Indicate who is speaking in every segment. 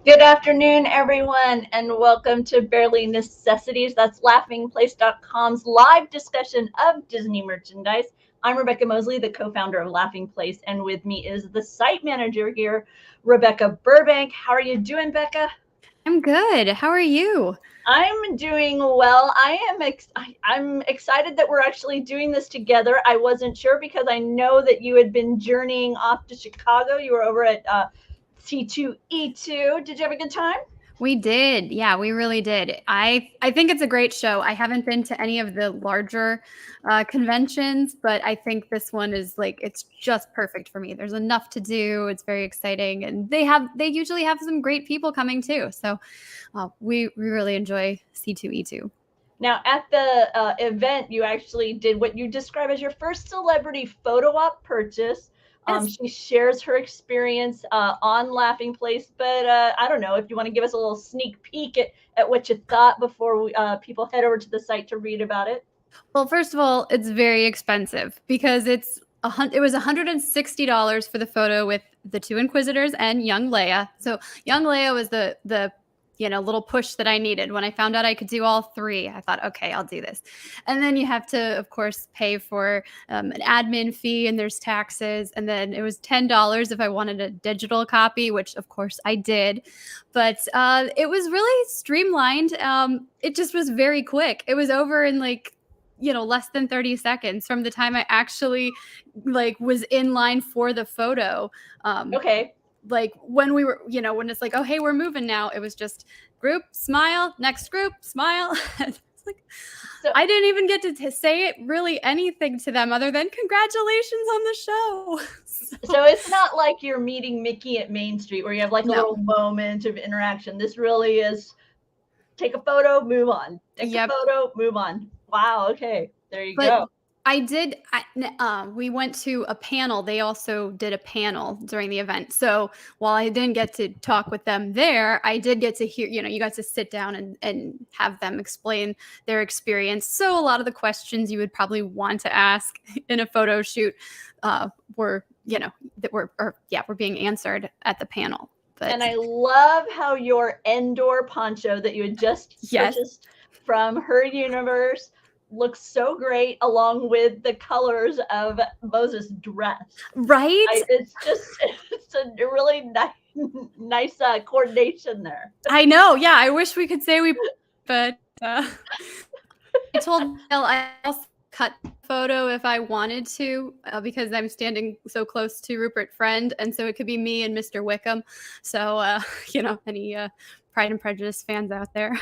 Speaker 1: Good afternoon, everyone, and welcome to Barely Necessities. That's laughingplace.com's live discussion of Disney merchandise. I'm Rebekah Mosley, the co-founder of Laughing Place, and with me is the site manager here, Rebekah Burbank. How are you doing, Becca?
Speaker 2: I'm good. How are you?
Speaker 1: I'm doing well. I'm excited that we're actually doing this together. I wasn't sure because I know that you had been journeying off to Chicago. You were over at C2E2. Did you have a good time?
Speaker 2: We did. Yeah, we really did. I think it's a great show. I haven't been to any of the larger conventions, but I think this one is like it's just perfect for me. There's enough to do. It's very exciting, and they usually have some great people coming too. So we really enjoy C2E2.
Speaker 1: Now, at the event, you actually did what you describe as your first celebrity photo op purchase.
Speaker 2: Yes.
Speaker 1: She shares her experience on Laughing Place, but I don't know if you want to give us a little sneak peek at what you thought before people head over to the site to read about it.
Speaker 2: Well, first of all, it's very expensive because it was $160 for the photo with the two Inquisitors and young Leia. So young Leia was the little push that I needed. When I found out I could do all three, I thought, okay, I'll do this. And then you have to, of course, pay for an admin fee, and there's taxes. And then it was $10 if I wanted a digital copy, which of course I did. But it was really streamlined. It just was very quick. It was over in less than 30 seconds from the time I actually was in line for the photo.
Speaker 1: Okay.
Speaker 2: Like when we were, when it's like, oh, hey, we're moving now, it was just group, smile, next group, smile. It's like,
Speaker 1: So,
Speaker 2: I didn't even get to say it really anything to them other than congratulations on the show.
Speaker 1: so it's not like you're meeting Mickey at Main Street where you have like a
Speaker 2: No.
Speaker 1: little moment of interaction. This really is take a photo, move on. Take a photo, move on. Wow. Okay. There you go.
Speaker 2: We went to a panel. They also did a panel during the event. So while I didn't get to talk with them there, I did get to hear, you got to sit down and have them explain their experience. So a lot of the questions you would probably want to ask in a photo shoot were being answered at the panel.
Speaker 1: And I love how your Endor poncho that you had just purchased from her universe looks so great along with the colors of Moses' dress.
Speaker 2: Right?
Speaker 1: It's a really nice coordination there.
Speaker 2: I know. Yeah, I wish we could say but I told Bill I also cut the photo if I wanted to because I'm standing so close to Rupert Friend, and so it could be me and Mr. Wickham. So any Pride and Prejudice fans out there.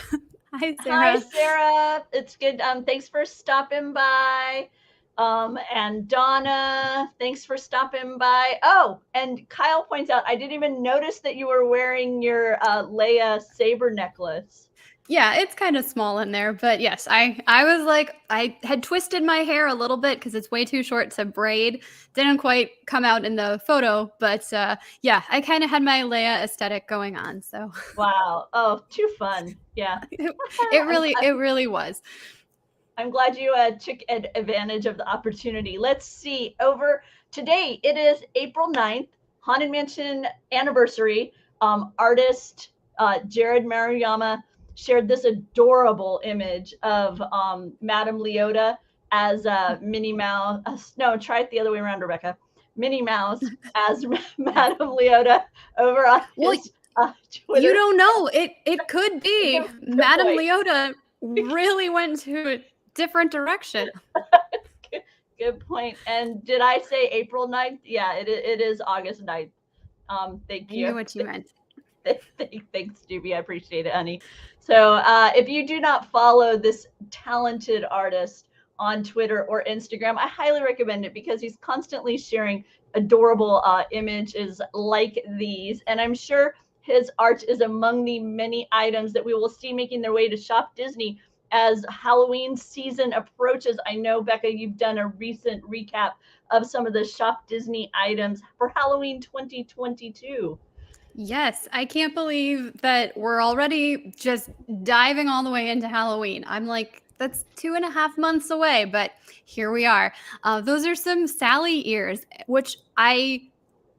Speaker 2: Hi, Sarah.
Speaker 1: Hi, Sarah. It's good. Thanks for stopping by. And Donna, thanks for stopping by. Oh, and Kyle points out, I didn't even notice that you were wearing your Leia saber necklace.
Speaker 2: Yeah, it's kind of small in there, but yes, I was like, I had twisted my hair a little bit because it's way too short to braid. Didn't quite come out in the photo, but yeah, I kind of had my Leia aesthetic going on. So
Speaker 1: wow, oh, too fun. Yeah,
Speaker 2: it really was.
Speaker 1: I'm glad you took advantage of the opportunity. Let's see. Over today, it is April 9th, Haunted Mansion anniversary. Artist Jared Maruyama shared this adorable image of Madame Leota as Minnie Mouse. No, try it the other way around, Rebekah. Minnie Mouse as Madame Leota over on his Twitter.
Speaker 2: You don't know. It could be. Madame Leota really went to a different direction.
Speaker 1: Good point. And did I say April 9th? Yeah, it is August 9th. Thank you.
Speaker 2: I knew what you meant.
Speaker 1: Thanks, Doobie. I appreciate it, honey. So if you do not follow this talented artist on Twitter or Instagram, I highly recommend it because he's constantly sharing adorable images like these. And I'm sure his art is among the many items that we will see making their way to Shop Disney as Halloween season approaches. I know, Becca, you've done a recent recap of some of the Shop Disney items for Halloween 2022.
Speaker 2: Yes, I can't believe that we're already just diving all the way into Halloween. I'm like, that's 2.5 months away, but here we are. Those are some Sally ears, which I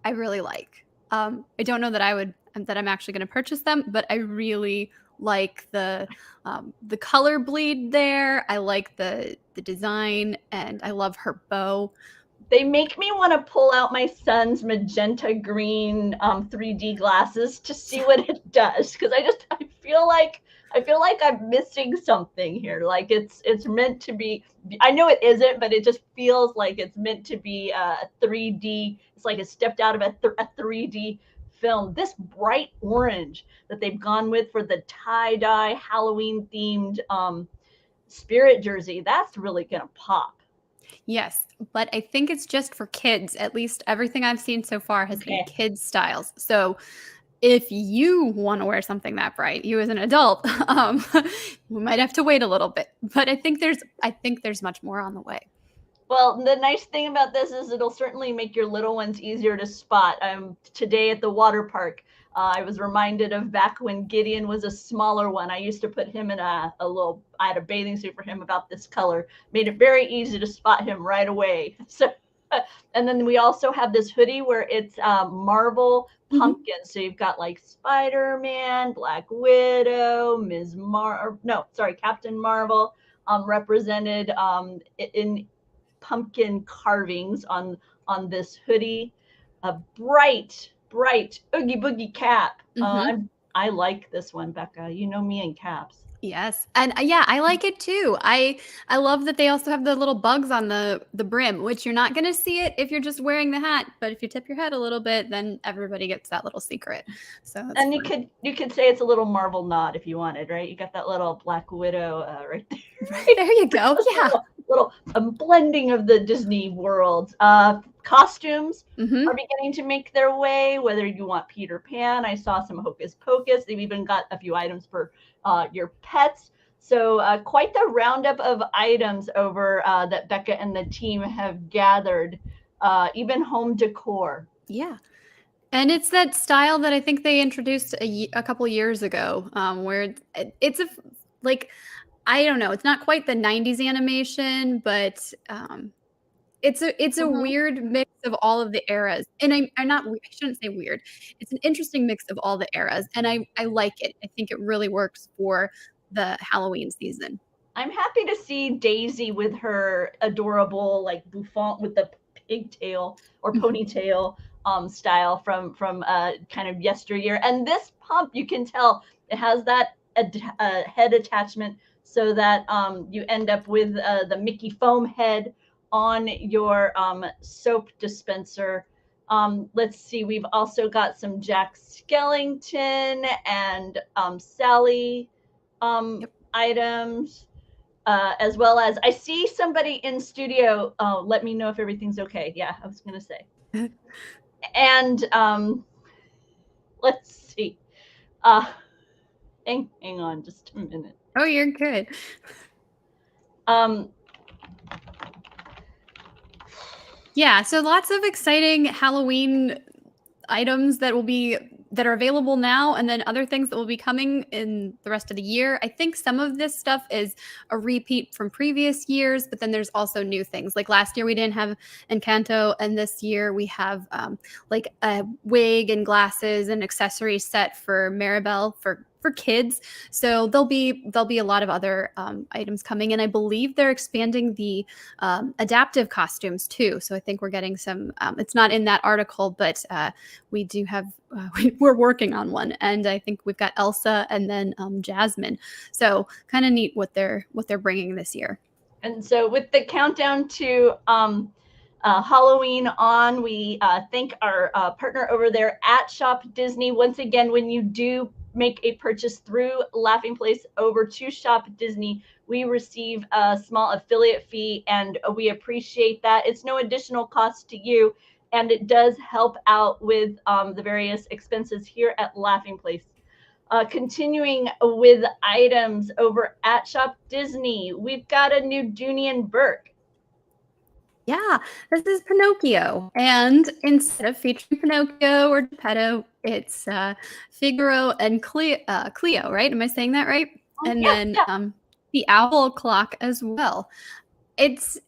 Speaker 2: really like. I don't know that I would that I'm actually going to purchase them, but I really like the color bleed there. I like the design, and I love her bow.
Speaker 1: They make me want to pull out my son's magenta green 3D glasses to see what it does, because I feel like I'm missing something here. Like it's meant to be. I know it isn't, but it just feels like it's meant to be a 3D. It's like it stepped out of a 3D film. This bright orange that they've gone with for the tie-dye Halloween themed spirit jersey, that's really gonna pop.
Speaker 2: Yes, but I think it's just for kids. At least everything I've seen so far has been kids styles. So if you want to wear something that bright, you as an adult, we might have to wait a little bit. But I think there's much more on the way.
Speaker 1: Well, the nice thing about this is it'll certainly make your little ones easier to spot. Today at the water park, I was reminded of back when Gideon was a smaller one. I used to put him in I had a bathing suit for him about this color. Made it very easy to spot him right away. So, and then we also have this hoodie where it's Marvel pumpkin. So you've got like Spider-Man, Black Widow, Captain Marvel, represented in pumpkin carvings on this hoodie. A bright oogie boogie cap. I like this one, Bekah. You know me and caps.
Speaker 2: Yes, and yeah, I like it too. I love that they also have the little bugs on the brim, which you're not going to see it if you're just wearing the hat, but if you tip your head a little bit, then everybody gets that little secret. So
Speaker 1: and you could say it's a little Marvel nod if you wanted, right? You got that little Black Widow right there.
Speaker 2: Right, there you go. Yeah,
Speaker 1: little blending of the Disney worlds. Costumes are beginning to make their way, whether you want Peter Pan. I saw some Hocus Pocus. They've even got a few items for your pets. So quite the roundup of items over that Bekah and the team have gathered, even home decor.
Speaker 2: Yeah. And it's that style that I think they introduced a couple years ago, where it's I don't know, it's not quite the 90s animation, but it's a weird mix of all of the eras. And I shouldn't say weird. It's an interesting mix of all the eras, and I like it. I think it really works for the Halloween season.
Speaker 1: I'm happy to see Daisy with her adorable like bouffant with the pigtail or ponytail style from kind of yesteryear. And this pump, you can tell it has that head attachment, so that you end up with the Mickey foam head on your soap dispenser. Let's see, we've also got some Jack Skellington and Sally items, as well as I see somebody in studio. Let me know if everything's okay. Yeah, I was gonna say. And let's see. Hang on just a minute.
Speaker 2: Oh, you're good. Yeah, so lots of exciting Halloween items that are available now, and then other things that will be coming in the rest of the year. I think some of this stuff is a repeat from previous years, but then there's also new things. Like last year we didn't have Encanto, and this year we have like a wig and glasses and accessory set for Maribel for kids. So there'll be a lot of other items coming, and I believe they're expanding the adaptive costumes too. So I think we're getting some. It's not in that article, but we do have. We're working on one, and I think we've got Elsa and then Jasmine. So kind of neat what they're bringing this year.
Speaker 1: And so with the countdown to Halloween on, we thank our partner over there at shopDisney. Once again, when you do make a purchase through Laughing Place over to shopDisney, we receive a small affiliate fee, and we appreciate that. It's no additional cost to you, and it does help out with the various expenses here at Laughing Place. Continuing with items over at shopDisney, we've got a new Dooney Bourke.
Speaker 2: Yeah, this is Pinocchio, and instead of featuring Pinocchio or Geppetto, it's Figaro and Cleo, right? Am I saying that right? And then the owl clock as well. It's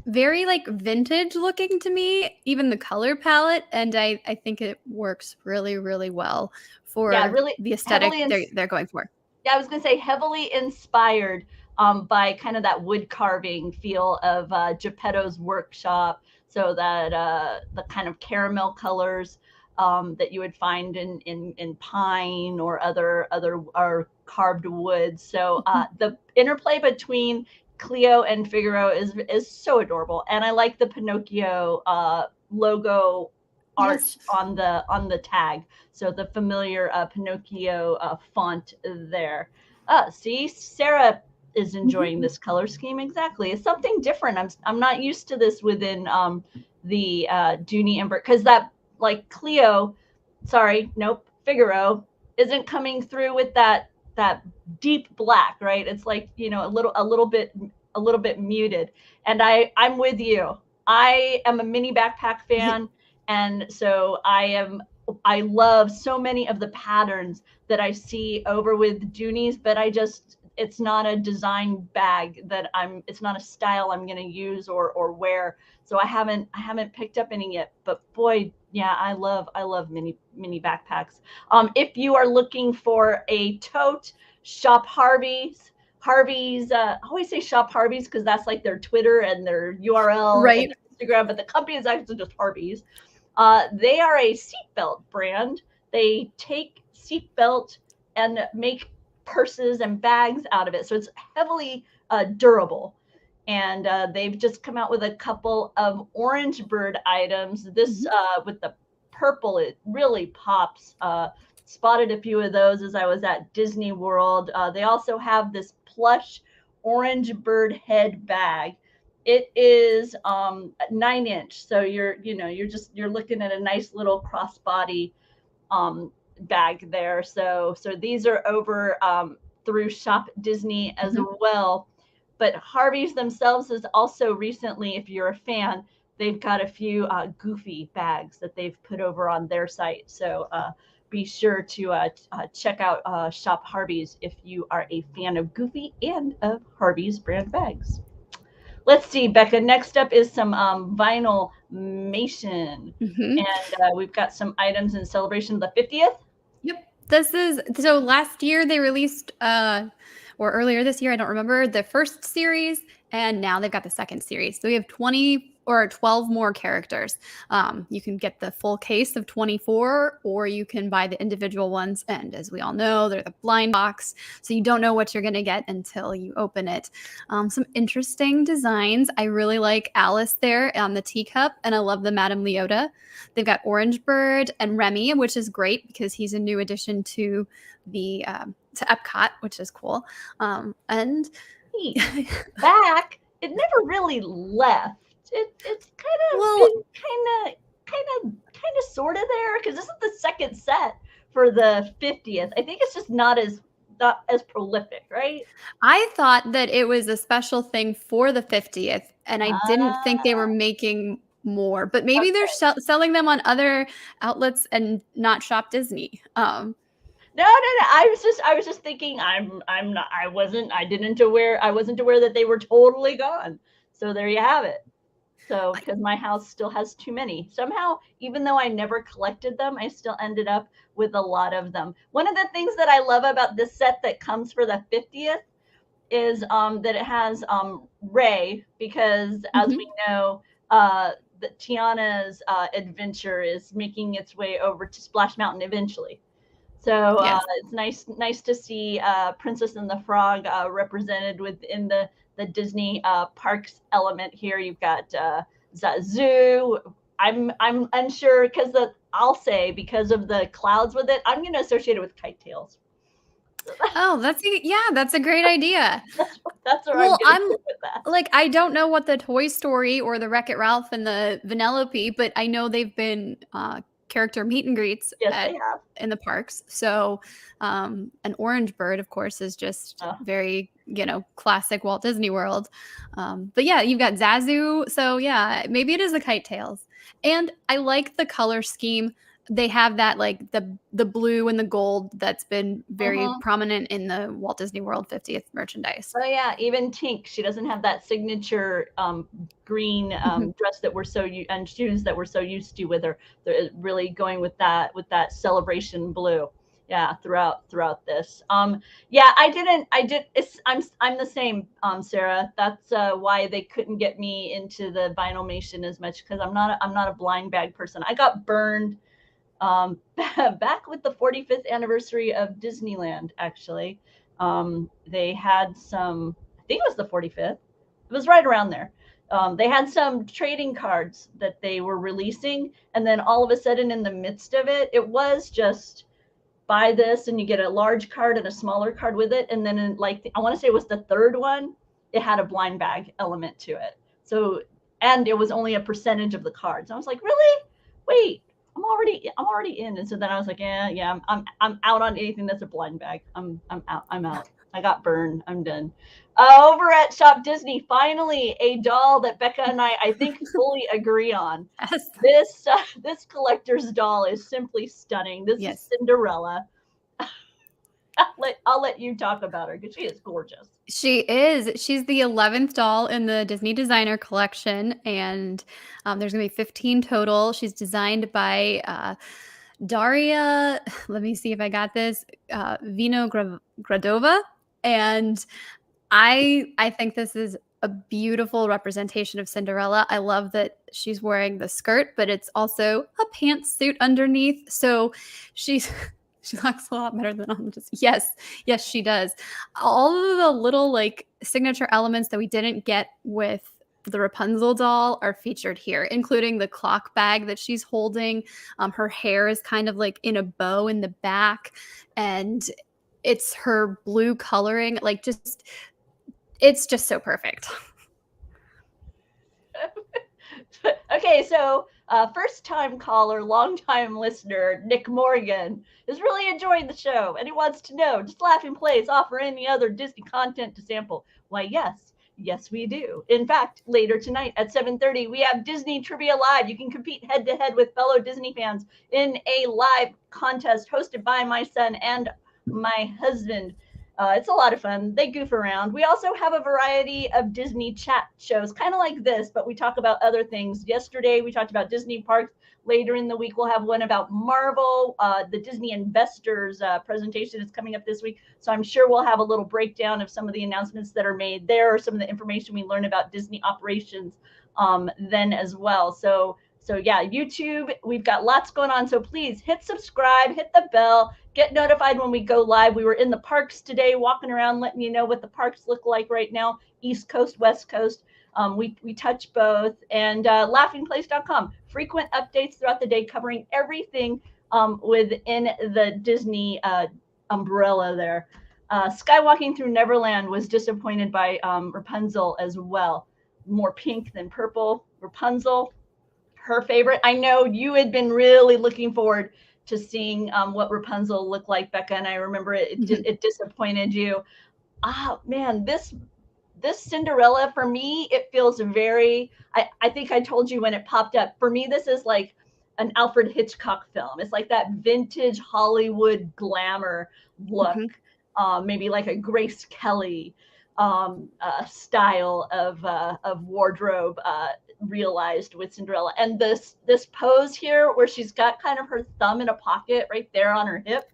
Speaker 2: very like vintage looking to me, even the color palette, and I think it works really, really well for
Speaker 1: really
Speaker 2: the aesthetic
Speaker 1: heavily
Speaker 2: they're going for.
Speaker 1: Yeah, I was going to say heavily inspired by kind of that wood carving feel of Geppetto's workshop. So that the kind of caramel colors that you would find in pine or other or carved wood. So the interplay between Cleo and Figaro is so adorable, and I like the Pinocchio logo art
Speaker 2: Yes.
Speaker 1: on the tag. So the familiar Pinocchio font there. See, Sarah is enjoying this color scheme. Exactly, it's something different. I'm not used to this within the Dooney and Bourke, because that, like, Cleo, sorry, nope, Figaro isn't coming through with that deep black, right? It's like, you know, a little bit muted. And I'm with you. I am a mini backpack fan, and so I love so many of the patterns that I see over with Dooney's, but it's not a design bag that it's not a style I'm going to use or wear. So I haven't picked up any yet, but boy, yeah, I love mini backpacks. If you are looking for a tote, shop Harveys. I always say shop Harveys because that's like their Twitter and their URL
Speaker 2: Right.
Speaker 1: and their Instagram, but the company is actually just Harveys. They are a seatbelt brand. They take seatbelt and make purses and bags out of it. So it's heavily durable. And they've just come out with a couple of orange bird items. This with the purple, it really pops. Spotted a few of those as I was at Disney World. They also have this plush orange bird head bag. It is 9-inch, so you're looking at a nice little crossbody bag there. So these are over through Shop Disney as well. But Harveys themselves is also recently, if you're a fan, they've got a few goofy bags that they've put over on their site. So be sure to check out Shop Harveys if you are a fan of Goofy and of Harveys brand bags. Let's see, Bekah. Next up is some Vinylmation. And we've got some items in celebration of the 50th.
Speaker 2: Yep. So last year they released, or earlier this year, I don't remember, the first series, and now they've got the second series. So we have 20 or 12 more characters. You can get the full case of 24, or you can buy the individual ones. And as we all know, they're the blind box, so you don't know what you're going to get until you open it. Some interesting designs. I really like Alice there on the teacup, and I love the Madame Leota. They've got Orange Bird and Remy, which is great because he's a new addition to the to Epcot, which is cool. And
Speaker 1: back, it never really left. It's kind of sort of there, because this is the second set for the 50th. I think it's just not as prolific, right?
Speaker 2: I thought that it was a special thing for the 50th, and I didn't think they were making more, but maybe they're selling them on other outlets and not Shop Disney.
Speaker 1: No. I was just thinking I wasn't aware that they were totally gone. So there you have it. So because my house still has too many. Somehow, even though I never collected them, I still ended up with a lot of them. One of the things that I love about this set that comes for the 50th is that it has Ray, because as we know, that Tiana's adventure is making its way over to Splash Mountain eventually. So it's nice to see Princess and the Frog represented within the Disney parks element here. You've got Zazu. I'm unsure because of the clouds with it, I'm going to associate it with kite tails.
Speaker 2: Oh, that's a great idea.
Speaker 1: That's where I'm with that.
Speaker 2: Like, I don't know what the Toy Story or the Wreck-It Ralph and the Vanellope, but I know they've been character meet and greets in the parks. So an Orange Bird, of course, is just very, classic Walt Disney World. But yeah, you've got Zazu. So yeah, maybe it is the kite tails. And I like the color scheme. They have that, like, the blue and the gold that's been very prominent in the Walt Disney World 50th merchandise.
Speaker 1: Oh yeah, even Tink, she doesn't have that signature green dress that and shoes that we're so used to with her. They're really going with that celebration blue. throughout this. I'm the same, Sarah. That's why they couldn't get me into the Vinylmation as much, because I'm not a blind bag person. I got burned back with the 45th anniversary of Disneyland, actually. They had some, I think it was the 45th. It was right around there. They had some trading cards that they were releasing, and then all of a sudden, in the midst of it, it was just buy this and you get a large card and a smaller card with it. And then I want to say it was the third one, it had a blind bag element to it. So, and it was only a percentage of the cards. I was like, really? Wait, I'm already in. And so then I was like, yeah, I'm out on anything that's a blind bag. I'm out. I got burned. I'm done. Over at Shop Disney, finally a doll that Bekah and I think fully agree on. Yes. This collector's doll is simply stunning. This is Cinderella. I'll let you talk about her, because she is gorgeous.
Speaker 2: She is. She's the 11th doll in the Disney Designer Collection, and there's going to be 15 total. She's designed by Daria, let me see if I got this, Vinogradova, and I think this is a beautiful representation of Cinderella. I love that she's wearing the skirt, but it's also a pantsuit underneath. So she looks a lot better than on just yes, she does. All of the little like signature elements that we didn't get with the Rapunzel doll are featured here, including the clock bag that she's holding. Her hair is kind of like in a bow in the back, and it's her blue coloring. Like, it's just so perfect.
Speaker 1: Okay, so first time caller, long time listener, Nick Morgan is really enjoying the show, and he wants to know, does Laughing Place offer any other Disney content to sample? Why, yes, we do. In fact, later tonight at 7:30, we have Disney Trivia Live. You can compete head to head with fellow Disney fans in a live contest hosted by my son and my husband. It's a lot of fun. They goof around. We also have a variety of Disney chat shows, kind of like this, but we talk about other things. Yesterday, we talked about Disney parks. Later in the week, we'll have one about Marvel. The Disney Investors presentation is coming up this week. So I'm sure we'll have a little breakdown of some of the announcements that are made there, or some of the information we learn about Disney operations then as well. So yeah, YouTube, we've got lots going on. So please hit subscribe, hit the bell, get notified when we go live. We were in the parks today, walking around, letting you know what the parks look like right now, East Coast, West Coast. We touch both. And laughingplace.com, frequent updates throughout the day covering everything within the Disney umbrella there. Skywalking Through Neverland was disappointed by Rapunzel as well. More pink than purple. Rapunzel, her favorite. I know you had been really looking forward to seeing what Rapunzel looked like, Bekah, and I remember it disappointed you. Man, this Cinderella, for me, it feels very, I think I told you when it popped up, for me, this is like an Alfred Hitchcock film. It's like that vintage Hollywood glamour look, maybe like a Grace Kelly style of wardrobe realized with Cinderella. And this pose here where she's got kind of her thumb in a pocket right there on her hip,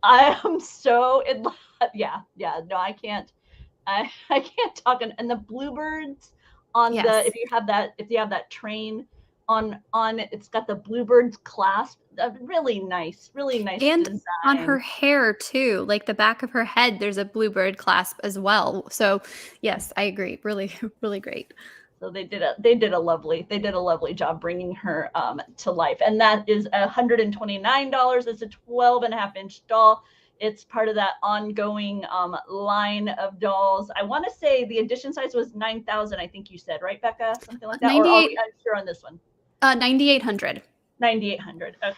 Speaker 1: I am so in love. No, I can't talk. And the bluebirds on the, if you have that train on it's got the bluebirds clasp, really nice
Speaker 2: and
Speaker 1: design.
Speaker 2: On her hair too, like the back of her head, there's a bluebird clasp as well. So yes, I agree, really great.
Speaker 1: So they did a lovely job bringing her to life. And that is $129. It's a 12.5-inch doll. It's part of that ongoing line of dolls. I want to say the edition size was 9,000. I think you said, right, Bekah? Something like that. Or are we unsure on this one?
Speaker 2: 9,800.
Speaker 1: 9,800. Okay.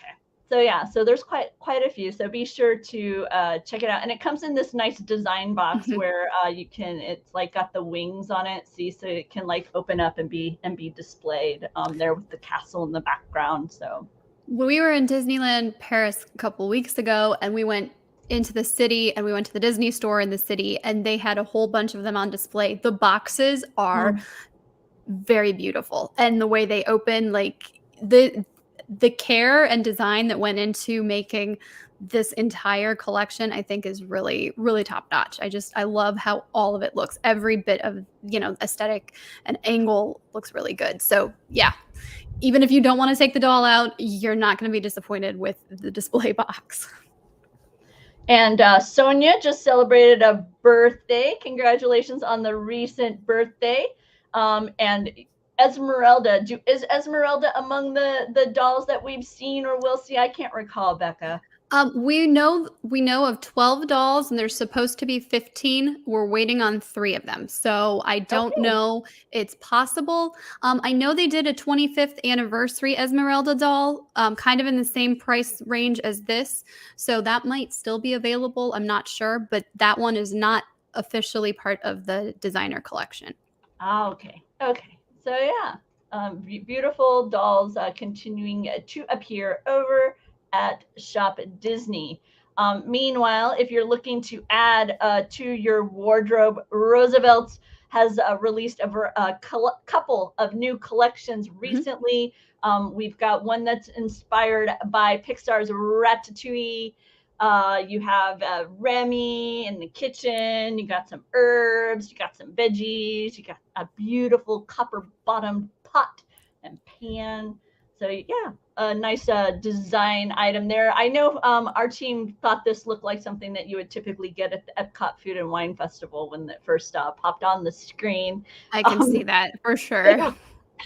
Speaker 1: So yeah, so there's quite a few. So be sure to check it out. And it comes in this nice design box where you can, it's like got the wings on it. See, so it can like open up and be displayed there with the castle in the background. So
Speaker 2: we were in Disneyland Paris a couple weeks ago, and we went into the city, and we went to the Disney store in the city, and they had a whole bunch of them on display. The boxes are very beautiful, and the way they open, like the care and design that went into making this entire collection, I think, is really, really top notch. I love how all of it looks. Every bit of, aesthetic and angle looks really good. So yeah, even if you don't want to take the doll out, you're not going to be disappointed with the display box.
Speaker 1: And Sonia just celebrated a birthday. Congratulations on the recent birthday. And Esmeralda, is Esmeralda among the dolls that we've seen or will see? I can't recall, Bekah.
Speaker 2: We know of 12 dolls, and there's supposed to be 15. We're waiting on 3 of them, so I don't know. It's possible. I know they did a 25th anniversary Esmeralda doll, kind of in the same price range as this, so that might still be available. I'm not sure, but that one is not officially part of the designer collection.
Speaker 1: Okay. So yeah, beautiful dolls continuing to appear over at Shop Disney. Meanwhile, if you're looking to add to your wardrobe, Roosevelt has released a couple of new collections recently. We've got one that's inspired by Pixar's Ratatouille. You have Remy in the kitchen. You got some herbs. You got some veggies. You got a beautiful copper-bottomed pot and pan. So yeah, a nice design item there. I know our team thought this looked like something that you would typically get at the Epcot Food and Wine Festival when it first popped on the screen.
Speaker 2: I can see that for sure.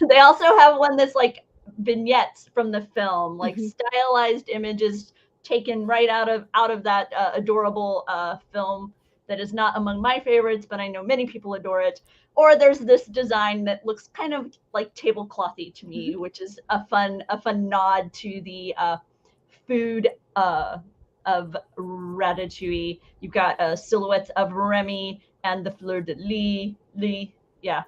Speaker 1: They also have one that's like vignettes from the film, like stylized images taken right out of that adorable film that is not among my favorites, but I know many people adore it. Or there's this design that looks kind of like tableclothy to me, which is a fun nod to the food of Ratatouille. You've got silhouettes of Remy and the fleur de lis, yeah.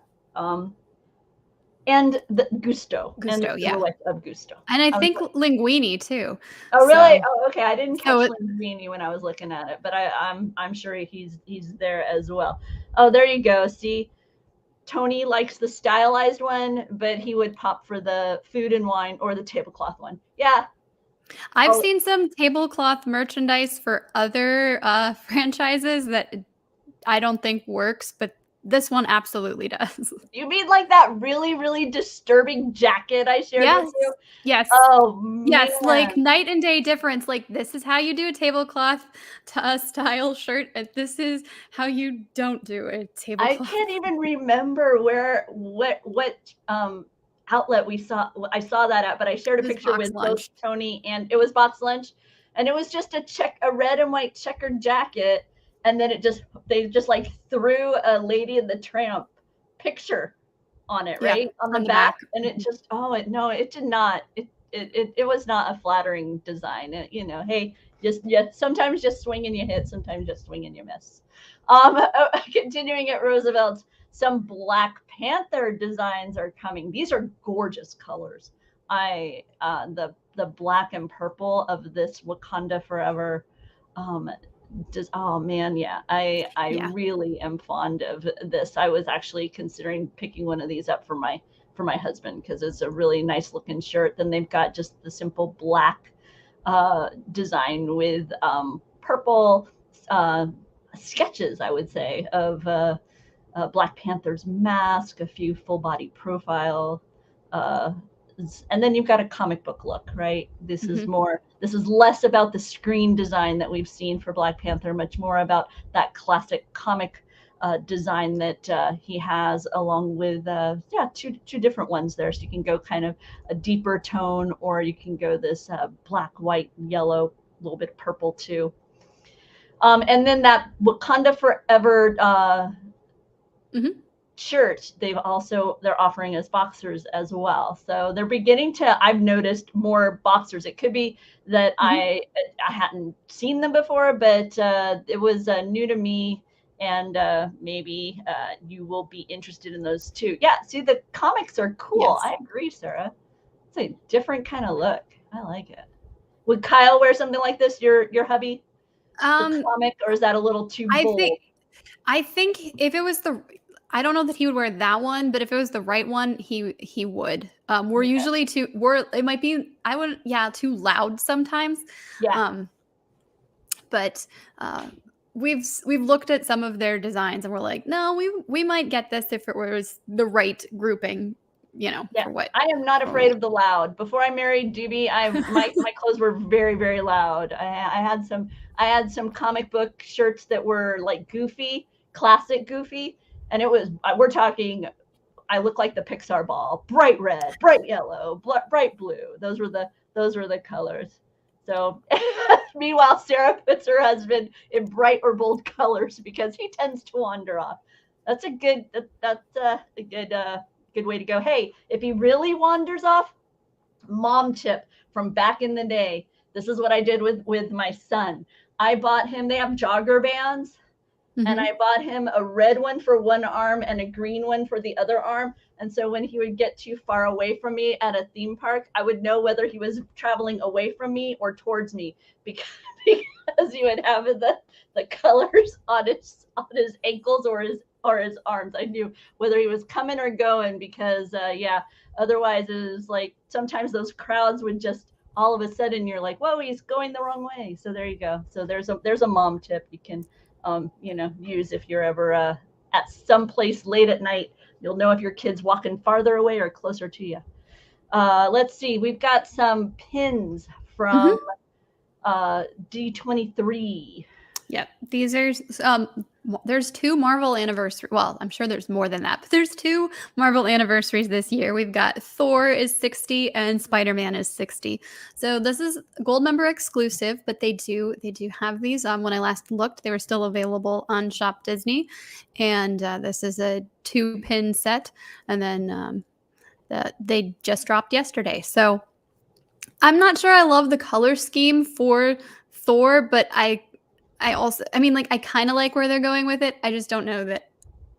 Speaker 1: And the Gusto and the silhouette of Gusto.
Speaker 2: And I think Linguini too.
Speaker 1: Oh, really? So, oh, okay. I didn't catch Linguini when I was looking at it, but I'm sure he's there as well. Oh, there you go. See, Tony likes the stylized one, but he would pop for the food and wine or the tablecloth one. Yeah.
Speaker 2: I've seen some tablecloth merchandise for other franchises that I don't think works, but this one absolutely does.
Speaker 1: You mean like that really, really disturbing jacket I shared with you?
Speaker 2: Yes.
Speaker 1: Oh, man.
Speaker 2: Yes, like night and day difference. Like, this is how you do a tablecloth style shirt, and this is how you don't do a tablecloth.
Speaker 1: I can't even remember what outlet I saw that at, but I shared a picture with both Tony, and it was Box Lunch, and it was just a red and white checkered jacket. And then they just like threw a Lady and the Tramp picture on it, right? On the back. And it just, it did not, it was not a flattering design. Hey, sometimes just swing and you hit, sometimes just swing and you miss. Continuing at Roosevelt, some Black Panther designs are coming. These are gorgeous colors. The black and purple of this Wakanda Forever, oh man, yeah, I really am fond of this. I was actually considering picking one of these up for my husband because it's a really nice looking shirt. Then they've got just the simple black design with purple sketches, I would say, of Black Panther's mask, a few full body profile, and then you've got a comic book look, right? This is less about the screen design that we've seen for Black Panther, much more about that classic comic design that he has, along with two different ones there. So you can go kind of a deeper tone, or you can go this black, white, yellow, a little bit of purple too. And then that Wakanda Forever shirt they're offering as boxers as well. So they're beginning to, I've noticed more boxers. It could be that I hadn't seen them before, but it was new to me, and maybe you will be interested in those too. Yeah, see, the comics are cool. Yes. I agree, Sarah. It's a different kind of look. I like it. Would Kyle wear something like this, your hubby? The comic, or is that a little too bold?
Speaker 2: I think if it was I don't know that he would wear that one, but if it was the right one, he would. Usually it might be, too loud sometimes.
Speaker 1: Yeah.
Speaker 2: but we've looked at some of their designs and we're like, no, we might get this if it was the right grouping,
Speaker 1: Yeah,
Speaker 2: for what.
Speaker 1: I am not afraid of the loud. Before I married Doobie, my clothes were very, very loud. I had some comic book shirts that were like goofy, classic goofy, and we're talking. I look like the Pixar ball, bright red, bright yellow, bright blue. Those were the colors. So, meanwhile, Sarah puts her husband in bright or bold colors because he tends to wander off. That's a good good way to go. Hey, if he really wanders off, mom tip from back in the day. This is what I did with my son. I bought him. They have jogger bands. And I bought him a red one for one arm and a green one for the other arm. And so when he would get too far away from me at a theme park, I would know whether he was traveling away from me or towards me because he would have the colors on his ankles or his arms. I knew whether he was coming or going because otherwise it was like sometimes those crowds would just all of a sudden you're like, whoa, he's going the wrong way. So there you go. So there's a mom tip you can use if you're ever at some place late at night. You'll know if your kid's walking farther away or closer to you. Let's see. We've got some pins from D23.
Speaker 2: Yep. These are there's 2 Marvel anniversaries. Well, I'm sure there's more than that, but there's 2 Marvel anniversaries this year. We've got Thor is 60 and Spider-Man is 60. So this is gold member exclusive, but they do have these. When I last looked, they were still available on shopDisney, and this is a 2-pin set, and then they just dropped yesterday. So I'm not sure I love the color scheme for Thor, but I kind of like where they're going with it. I just don't know that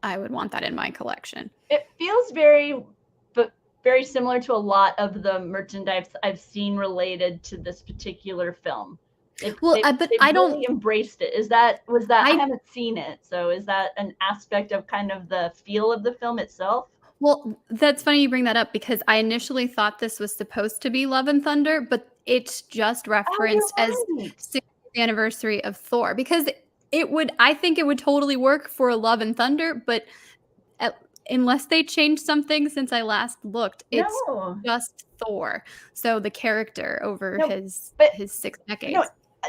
Speaker 2: I would want that in my collection.
Speaker 1: It feels very similar to a lot of the merchandise I've seen related to this particular film. They've really embraced it. I haven't seen it. So is that an aspect of kind of the feel of the film itself?
Speaker 2: Well, that's funny you bring that up because I initially thought this was supposed to be Love and Thunder, but it's just referenced as 60th anniversary of Thor because I think it would totally work for a Love and Thunder, but unless they changed something since I last looked, it's just Thor. So the character over his 6 decades.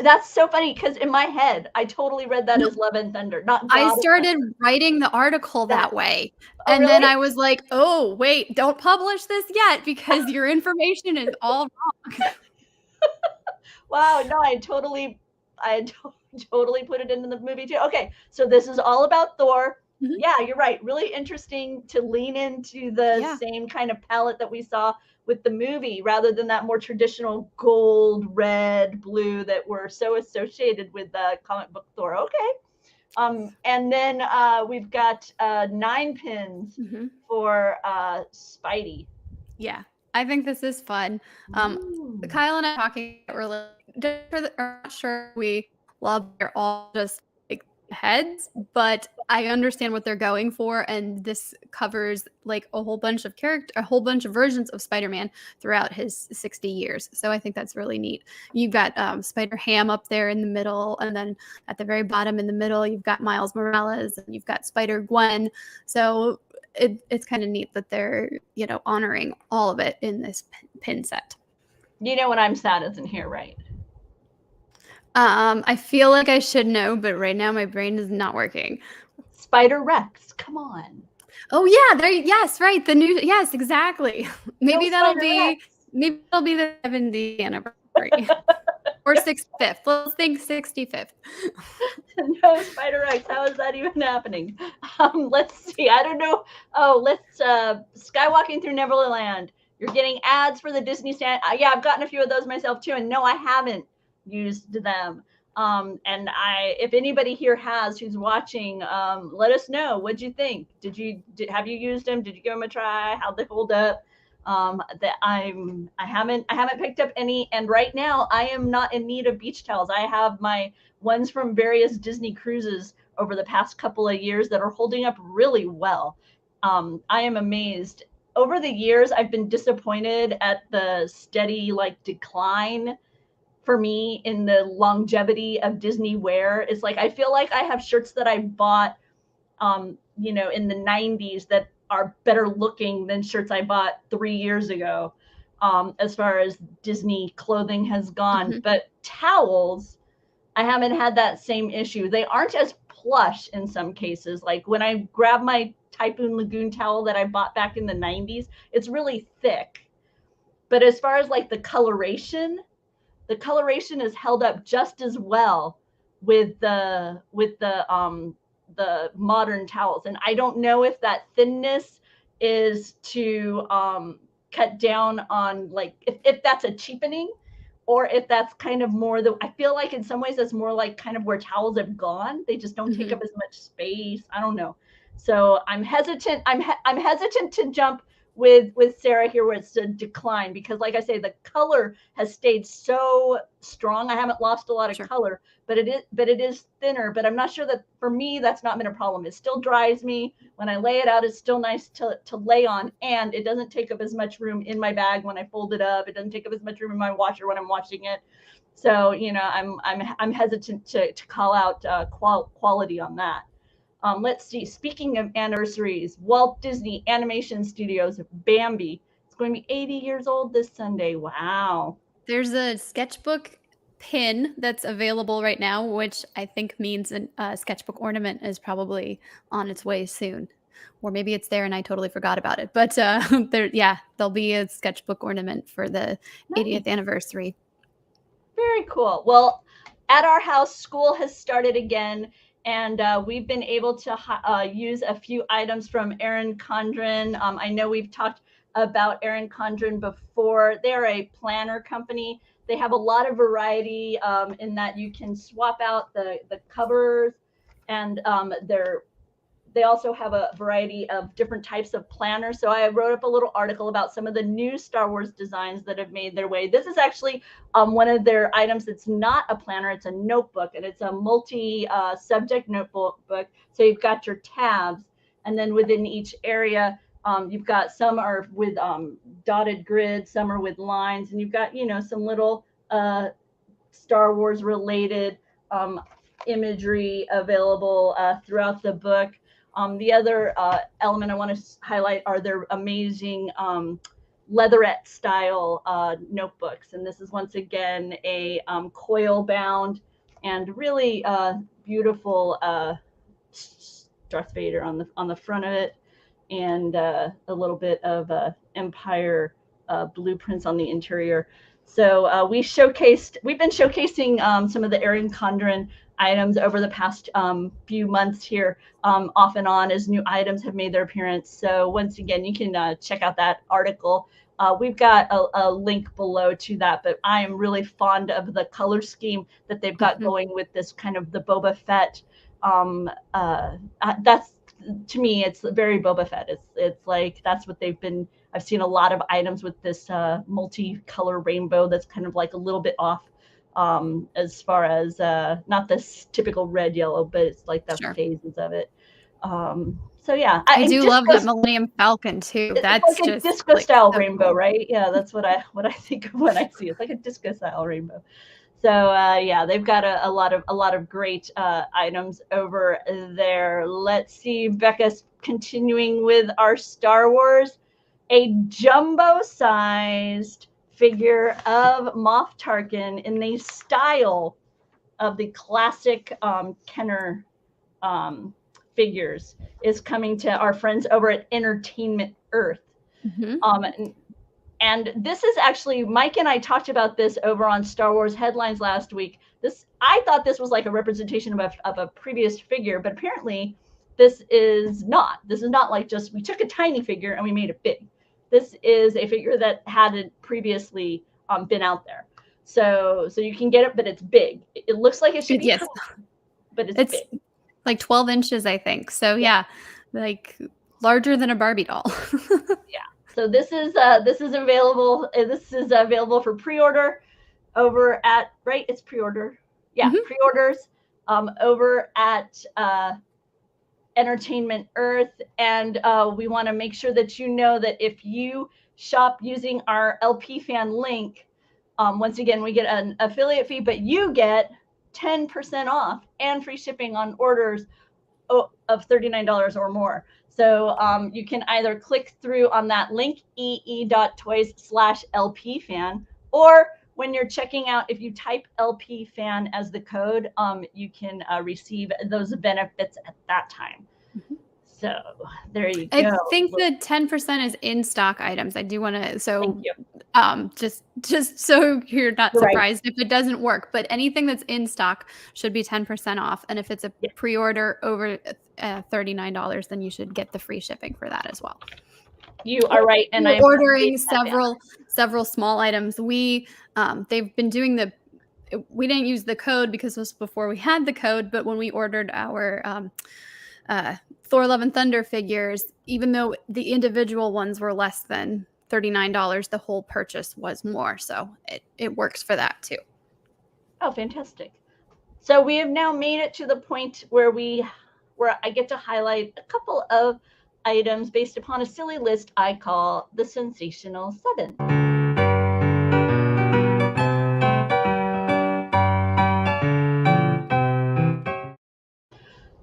Speaker 1: That's so funny because in my head, I totally read that as Love and Thunder, not God.
Speaker 2: I started writing the article that way. And really? Then I was like, oh, wait, don't publish this yet because your information is all wrong.
Speaker 1: Wow, no, I totally put it into the movie too. Okay, so this is all about Thor. Mm-hmm. Yeah, you're right. Really interesting to lean into the same kind of palette that we saw with the movie rather than that more traditional gold, red, blue that were so associated with the comic book Thor. Okay. And then we've got 9 pins for Spidey.
Speaker 2: Yeah, I think this is fun. Kyle and I talking, we're not sure we love they're all just like heads, but I understand what they're going for, and this covers like a whole bunch of versions of Spider-Man throughout his 60 years. So I think that's really neat. You've got Spider-Ham up there in the middle, and then at the very bottom in the middle, you've got Miles Morales, and you've got Spider-Gwen. So it's kind of neat that they're, honoring all of it in this pin set.
Speaker 1: When I'm sad isn't here, right?
Speaker 2: I feel like I should know, but right now my brain is not working.
Speaker 1: Spider-Rex, come on.
Speaker 2: Oh yeah, yes, right. Yes, exactly. Maybe that'll be the 70th anniversary. Or 65th. Let's think 65th.
Speaker 1: No, Spider-Rex. How is that even happening? Let's see. I don't know. Oh, let's Skywalking Through Neverland. You're getting ads for the Disney stand. Yeah, I've gotten a few of those myself too. And no, I haven't used them. And if anybody here has who's watching, let us know. What'd you think? Have you used them? Did you give them a try? How'd they hold up? I haven't picked up any, and right now I am not in need of beach towels. I have my ones from various Disney cruises over the past couple of years that are holding up really well. I am amazed. Over the years, I've been disappointed at the steady decline for me in the longevity of Disney wear. It's like I feel like I have shirts that I bought in the 90s that are better looking than shirts I bought 3 years ago, as far as Disney clothing has gone.
Speaker 2: Mhm.
Speaker 1: But towels, I haven't had that same issue. They aren't as plush in some cases. Like when I grab my Typhoon Lagoon towel that I bought back in the 90s, it's really thick. But as far as like the coloration is held up just as well with the modern towels. And I don't know if that thinness is to cut down on, like, if that's a cheapening, or if that's kind of more I feel like in some ways that's more like kind of where towels have gone. They just don't take
Speaker 2: Mhm.
Speaker 1: up as much space. I don't know. So I'm hesitant. I'm hesitant to jump with Sarah here where it's a decline, because like I say, the color has stayed so strong. I haven't lost a lot of
Speaker 2: Sure.
Speaker 1: color, but it is thinner. But I'm not sure that for me that's not been a problem. It still dries me when I lay it out. It's still nice to lay on, and it doesn't take up as much room in my bag when I fold it up. It doesn't take up as much room in my washer when I'm washing it. So I'm hesitant to call out quality on that. Let's see. Speaking of anniversaries, Walt Disney Animation Studios Bambi. It's going to be 80 years old this Sunday. Wow.
Speaker 2: There's a sketchbook pin that's available right now, which I think means a sketchbook ornament is probably on its way soon. Or maybe it's there and I totally forgot about it. But there'll be a sketchbook ornament for the 80th
Speaker 1: Nice.
Speaker 2: anniversary.
Speaker 1: Very cool. Well, at our house, school has started again, and we've been able to use a few items from Erin Condren. I know we've talked about Erin Condren before. They're a planner company. They have a lot of variety in that you can swap out the covers, and they also have a variety of different types of planners. So I wrote up a little article about some of the new Star Wars designs that have made their way. This is actually one of their items that's not a planner. It's a notebook, and it's a multi-subject notebook. So you've got your tabs, and then within each area, you've got some are with dotted grids, some are with lines, and you've got, some little Star Wars related imagery available throughout the book. The other element I want to highlight are their amazing leatherette style notebooks. And this is once again a coil bound and really beautiful Darth Vader on the front of it, and a little bit of Empire blueprints on the interior. So we've been showcasing some of the Erin Condren items over the past few months here, off and on, as new items have made their appearance. So once again, you can check out that article. We've got a link below to that, but I am really fond of the color scheme that they've got going with this kind of the Boba Fett. That's, to me, it's very Boba Fett. It's like that's what they've been. I've seen a lot of items with this multi-color rainbow that's kind of like a little bit off, as far as not this typical red yellow, but it's like the
Speaker 2: Sure.
Speaker 1: phases of it. So yeah,
Speaker 2: I do love that Millennium Falcon too.
Speaker 1: it's
Speaker 2: That's
Speaker 1: like a
Speaker 2: just
Speaker 1: disco
Speaker 2: like
Speaker 1: style
Speaker 2: so
Speaker 1: rainbow,
Speaker 2: cool.
Speaker 1: right? Yeah, that's what I think of when I see it. It's like a disco style rainbow. So yeah, they've got a lot of great items over there. Let's see, Becca's continuing with our Star Wars. A jumbo-sized figure of Moff Tarkin in the style of the classic Kenner figures is coming to our friends over at Entertainment Earth.
Speaker 2: Mhm.
Speaker 1: And this is actually, Mike and I talked about this over on Star Wars Headlines last week. I thought this was like a representation of a previous figure, but apparently this is not. This is not like just we took a tiny figure and we made it big. This is a figure that hadn't previously been out there. So you can get it, but it's big. It looks like it should be
Speaker 2: Yes.
Speaker 1: tiny, but it's
Speaker 2: It's
Speaker 1: big.
Speaker 2: like 12 inches, I think. So yeah, like larger than a Barbie doll.
Speaker 1: Yeah. So this is available. This is available for pre-order over at, right. It's pre-order. Yeah,
Speaker 2: Mhm.
Speaker 1: pre-orders over at Entertainment Earth, and we want to make sure that you know that if you shop using our LP fan link, Once again, we get an affiliate fee, but you get 10% off and free shipping on orders of $39 or more. So you can either click through on that link, ee.toys/LPFan, or when you're checking out, if you type LP fan as the code, you can receive those benefits at that time.
Speaker 2: Mm-hmm.
Speaker 1: So there you go.
Speaker 2: I think the 10% is in stock items. I do want to, so just so you're not surprised if it doesn't work, but anything that's in stock should be 10% off. And if it's a pre-order over $39, then you should get the free shipping for that as well.
Speaker 1: You are right. And I'm
Speaker 2: ordering several small items. They've been doing we didn't use the code because it was before we had the code, but when we ordered our Thor Love and Thunder figures, even though the individual ones were less than $39, the whole purchase was more. So it works for that too.
Speaker 1: Oh, fantastic. So we have now made it to the point where I get to highlight a couple of items based upon a silly list I call the Sensational Seven.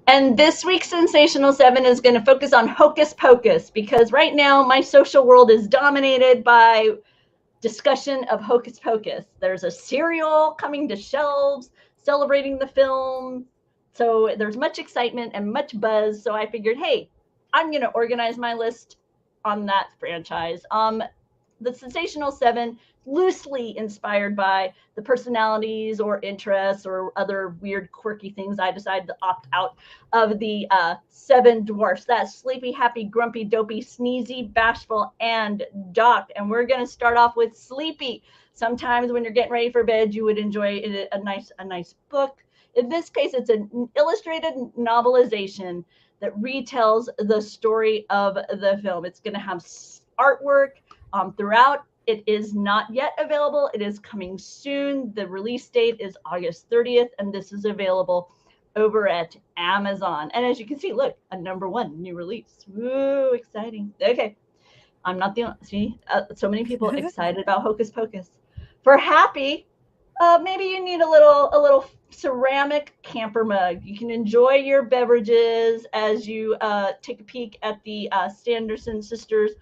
Speaker 1: And this week's Sensational Seven is going to focus on Hocus Pocus, because right now my social world is dominated by discussion of Hocus Pocus. There's a cereal coming to shelves celebrating the film. So there's much excitement and much buzz. So I figured, hey, I'm going to organize my list on that franchise. The Sensational Seven, loosely inspired by the personalities or interests or other weird, quirky things. I decided to opt out of the 7 dwarfs. That's Sleepy, Happy, Grumpy, Dopey, Sneezy, Bashful, and Doc. And we're going to start off with Sleepy. Sometimes when you're getting ready for bed, you would enjoy a nice book. In this case, it's an illustrated novelization that retells the story of the film. It's going to have artwork throughout. It is not yet available. It is coming soon. The release date is August 30th, and this is available over at Amazon. And as you can see, look, a #1 new release. Woo, exciting. Okay, I'm not the only, see, so many people excited about Hocus Pocus. For Happy, maybe you need a little ceramic camper mug. You can enjoy your beverages as you take a peek at the Sanderson sisters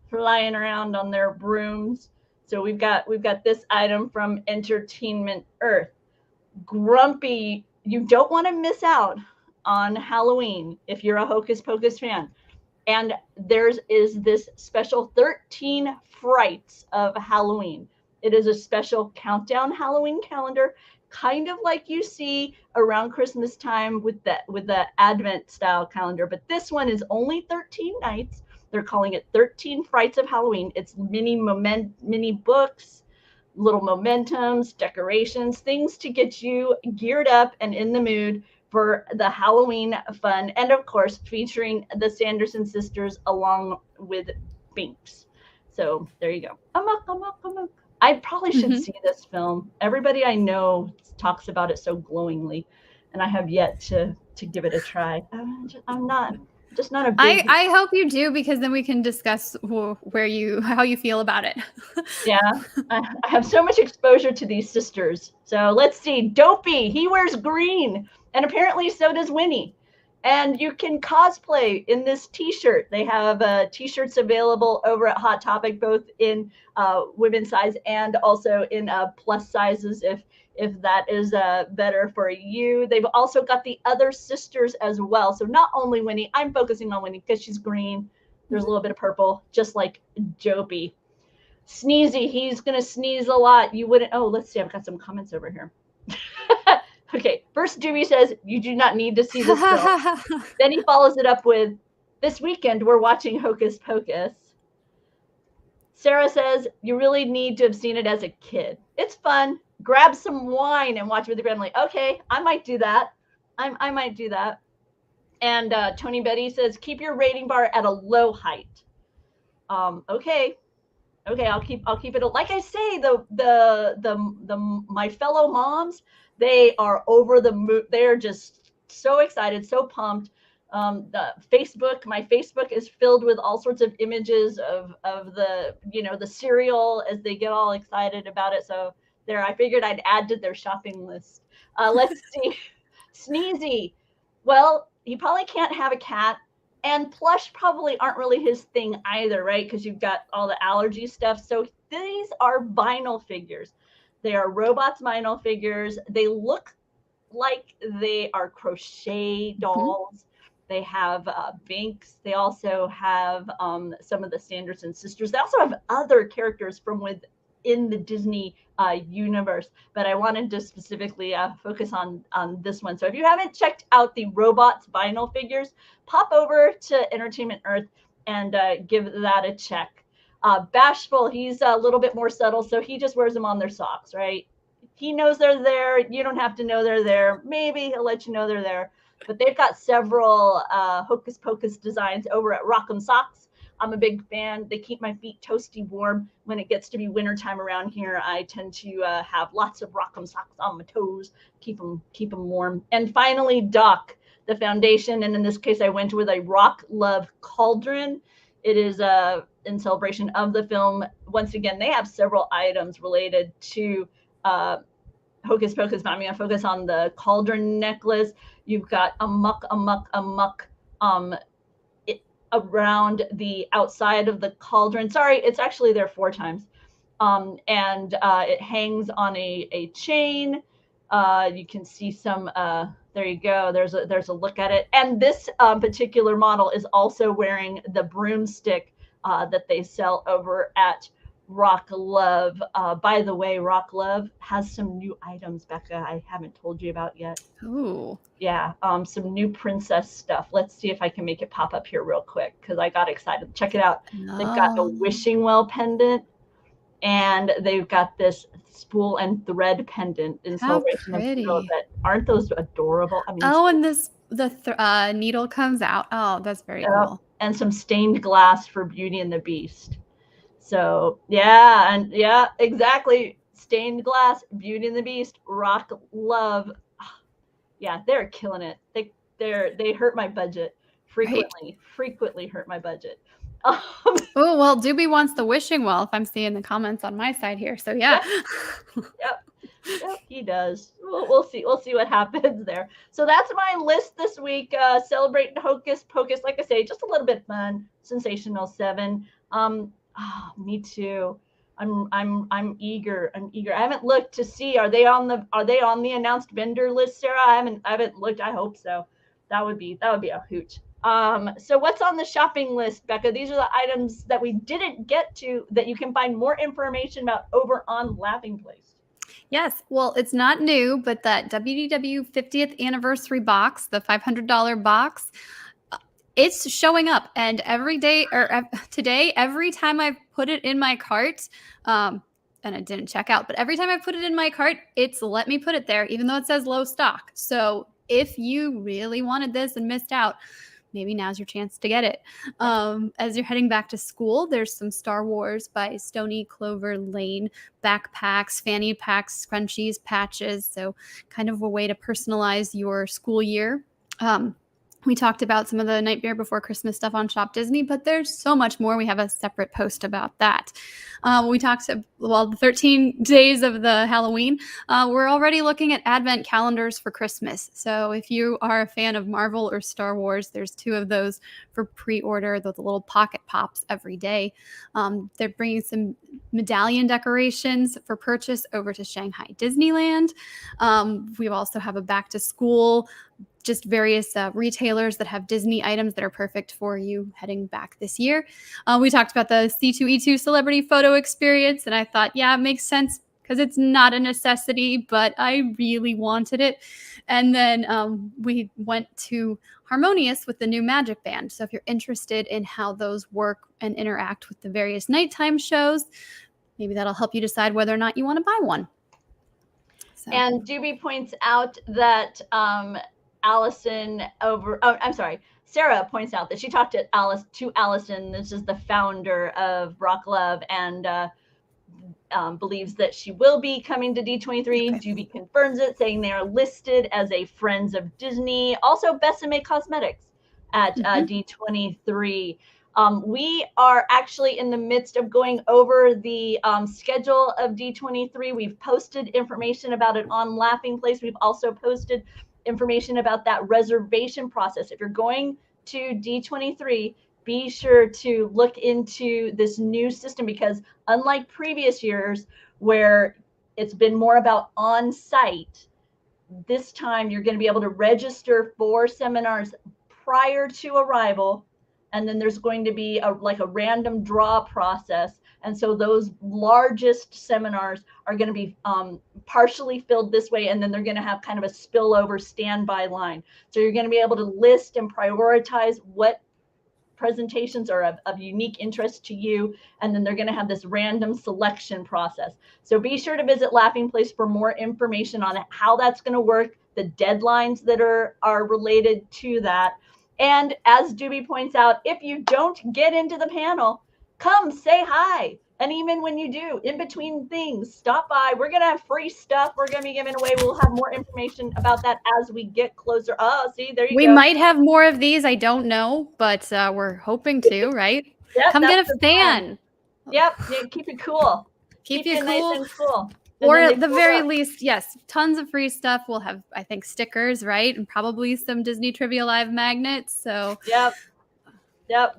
Speaker 1: flying around on their brooms. So we've got this item from Entertainment Earth. Grumpy, you don't want to miss out on Halloween if you're a Hocus Pocus fan. And there's this special 13 Frights of Halloween. It is a special countdown Halloween calendar, kind of like you see around Christmas time with the Advent style calendar. But this one is only 13 nights. They're calling it 13 Frights of Halloween. It's mini books, little momentums, decorations, things to get you geared up and in the mood for the Halloween fun. And of course, featuring the Sanderson sisters along with Binks. So there you go. Amok. I probably should see this film. Everybody I know talks about it so glowingly, and I have yet to give it a try. I'm not a big...
Speaker 2: I hope you do, because then we can discuss how you feel about it.
Speaker 1: Yeah, I have so much exposure to these sisters. So let's see. Dopey, he wears green, and apparently so does Winnie. And you can cosplay in this t-shirt. They have t-shirts available over at Hot Topic, both in women's size and also in plus sizes, if that is better for you. They've also got the other sisters as well. So not only Winnie, I'm focusing on Winnie because she's green. There's a little bit of purple, just like Dopey. Sneezy, he's going to sneeze a lot. You wouldn't... Oh, let's see. I've got some comments over here. Okay, first Doobie says, you do not need to see this film. Then he follows it up with, this weekend we're watching Hocus Pocus. Sarah says, you really need to have seen it as a kid. It's fun. Grab some wine and watch with the family. Okay, I might do that. I might do that. And Tony Betty says, keep your rating bar at a low height. Okay, I'll keep it. Like I say, my fellow moms, they are over the moon. They're just so excited, so pumped. My Facebook is filled with all sorts of images of the cereal as they get all excited about it. So there. I figured I'd add to their shopping list. Let's see. Sneezy. Well, he probably can't have a cat. And plush probably aren't really his thing either, right? Because you've got all the allergy stuff. So these are vinyl figures. They are robots vinyl figures. They look like they are crochet dolls. They have Binks. They also have some of the Sanderson sisters. They also have other characters from within the Disney universe, but I wanted to specifically focus on this one. So if you haven't checked out the robots vinyl figures, pop over to Entertainment Earth and give that a check. Bashful, he's a little bit more subtle, so he just wears them on their socks, right? He knows they're there. You don't have to know they're there. Maybe he'll let you know they're there. But they've got several Hocus Pocus designs over at Rock'em Socks. I'm a big fan. They keep my feet toasty warm. When it gets to be wintertime around here, I tend to have lots of Rock'em Socks on my toes, keep them warm. And finally, Doc, the foundation. And in this case, I went with a Rock Love Cauldron. It is in celebration of the film. Once again, they have several items related to Hocus Pocus, but I'm going to focus on the Cauldron Necklace. You've got Amok around the outside of the cauldron. Sorry, it's actually there 4 times. And it hangs on a chain. You can see some, there you go. There's a look at it. And this particular model is also wearing the broomstick that they sell over at Rock Love. By the way, Rock Love has some new items, Bekah, I haven't told you about yet.
Speaker 2: Ooh.
Speaker 1: Yeah, some new princess stuff. Let's see if I can make it pop up here real quick because I got excited. Check it out.
Speaker 2: No.
Speaker 1: They've got a wishing well pendant, and they've got this spool and thread pendant in celebration of that. Aren't those adorable? I mean,
Speaker 2: and the needle comes out. Oh, that's very cool.
Speaker 1: And some stained glass for Beauty and the Beast. So yeah, exactly. Stained glass, Beauty and the Beast, Rock Love. Yeah, they're killing it. They hurt my budget frequently hurt my budget.
Speaker 2: Oh, well, Doobie wants the wishing well if I'm seeing the comments on my side here. So yeah.
Speaker 1: Yep, he does. We'll see what happens there. So that's my list this week. Celebrating Hocus Pocus, like I say, just a little bit fun. Sensational 7. Me too. I'm eager. I haven't looked to see are they on the announced vendor list, Sarah? I haven't looked. I hope so. That would be a hoot. So what's on the shopping list, Bekah? These are the items that we didn't get to that you can find more information about over on Laughing Place.
Speaker 2: Yes. Well, it's not new, but that WDW 50th anniversary box, the $500 box, it's showing up, and every day or today, every time I put it in my cart, and it didn't check out, but every time I put it in my cart, it's let me put it there, even though it says low stock. So if you really wanted this and missed out, maybe now's your chance to get it. As you're heading back to school, there's some Star Wars by Stony Clover Lane backpacks, fanny packs, scrunchies, patches. So kind of a way to personalize your school year. We talked about some of the Nightmare Before Christmas stuff on Shop Disney, but there's so much more. We have a separate post about that. We talked the 13 days of the Halloween. We're already looking at advent calendars for Christmas. So if you are a fan of Marvel or Star Wars, there's 2 of those for pre-order, the little pocket pops every day. They're bringing some medallion decorations for purchase over to Shanghai Disneyland. We also have a back to school, just various retailers that have Disney items that are perfect for you heading back this year. We talked about the C2E2 celebrity photo experience, and I thought, yeah, it makes sense because it's not a necessity, but I really wanted it. And then we went to Harmonious with the new Magic Band. So if you're interested in how those work and interact with the various nighttime shows, maybe that'll help you decide whether or not you want to buy one. So. And
Speaker 1: Doobie points out that Sarah points out that she talked to Allison. This is the founder of Rock Love, and believes that she will be coming to D23. Okay. Doobie confirms it, saying they are listed as a Friends of Disney. Also, Besame Cosmetics at D23. We are actually in the midst of going over the schedule of D23. We've posted information about it on Laughing Place. We've also posted information about that reservation process. If you're going to D23, be sure to look into this new system, because unlike previous years where it's been more about on-site, this time you're going to be able to register for seminars prior to arrival, and then there's going to be a random draw process. And so those largest seminars are going to be partially filled this way, and then they're going to have kind of a spillover standby line. So you're going to be able to list and prioritize what presentations are of unique interest to you, and then they're going to have this random selection process. So be sure to visit Laughing Place for more information on how that's going to work, the deadlines that are related to that. And as Doobie points out, if you don't get into the panel, come say hi. And even when you do, in between things, stop by. We're going to have free stuff we're going to be giving away. We'll have more information about that as we get closer. Oh, see, there you go.
Speaker 2: We might have more of these. I don't know, but we're hoping to, right?
Speaker 1: Yep,
Speaker 2: come get a fan.
Speaker 1: Yep, yeah, keep it cool.
Speaker 2: Keep you cool.
Speaker 1: Nice and cool.
Speaker 2: Or at the very least, yes, tons of free stuff. We'll have, I think, stickers, right? And probably some Disney Trivia Live magnets. So
Speaker 1: Yep,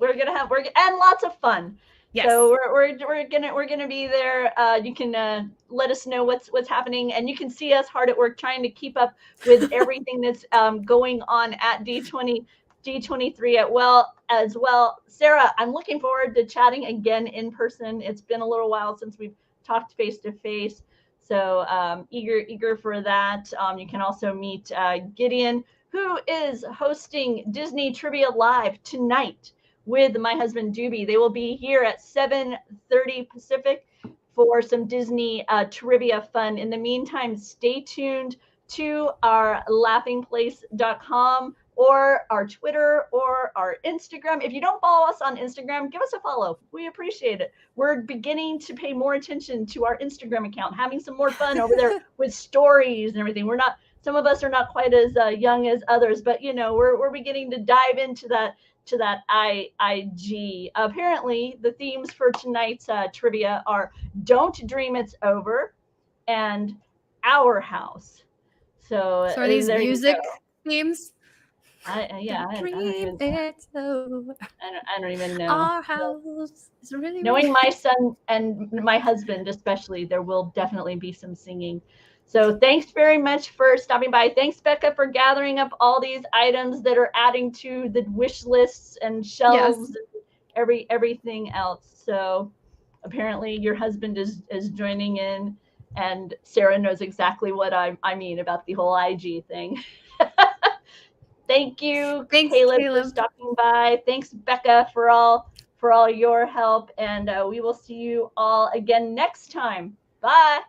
Speaker 1: we're gonna have and lots of fun.
Speaker 2: Yes.
Speaker 1: So we're gonna be there. You can let us know what's happening, and you can see us hard at work trying to keep up with everything that's going on at D23 as well. Sarah, I'm looking forward to chatting again in person. It's been a little while since we've talked face to face, so eager for that. You can also meet Gideon, who is hosting Disney Trivia Live tonight with my husband Doobie. They will be here at 7:30 Pacific for some Disney trivia fun. In the meantime, stay tuned to our laughingplace.com or our Twitter or our Instagram. If you don't follow us on Instagram, give us a follow. We appreciate it. We're beginning to pay more attention to our Instagram account, having some more fun over there with stories and everything. Some of us are not quite as young as others, but we're beginning to dive into that IG. Apparently, the themes for tonight's trivia are "Don't Dream It's Over" and "Our House." So
Speaker 2: are these music themes?
Speaker 1: I don't even know.
Speaker 2: Our house is really
Speaker 1: knowing my son and my husband especially, there will definitely be some singing. So thanks very much for stopping by. Thanks, Bekah, for gathering up all these items that are adding to the wish lists and shelves and everything else. So apparently your husband is joining in, and Sarah knows exactly what I mean about the whole IG thing. Thank you, Caleb, for stopping by. Thanks, Bekah, for all your help, and we will see you all again next time. Bye.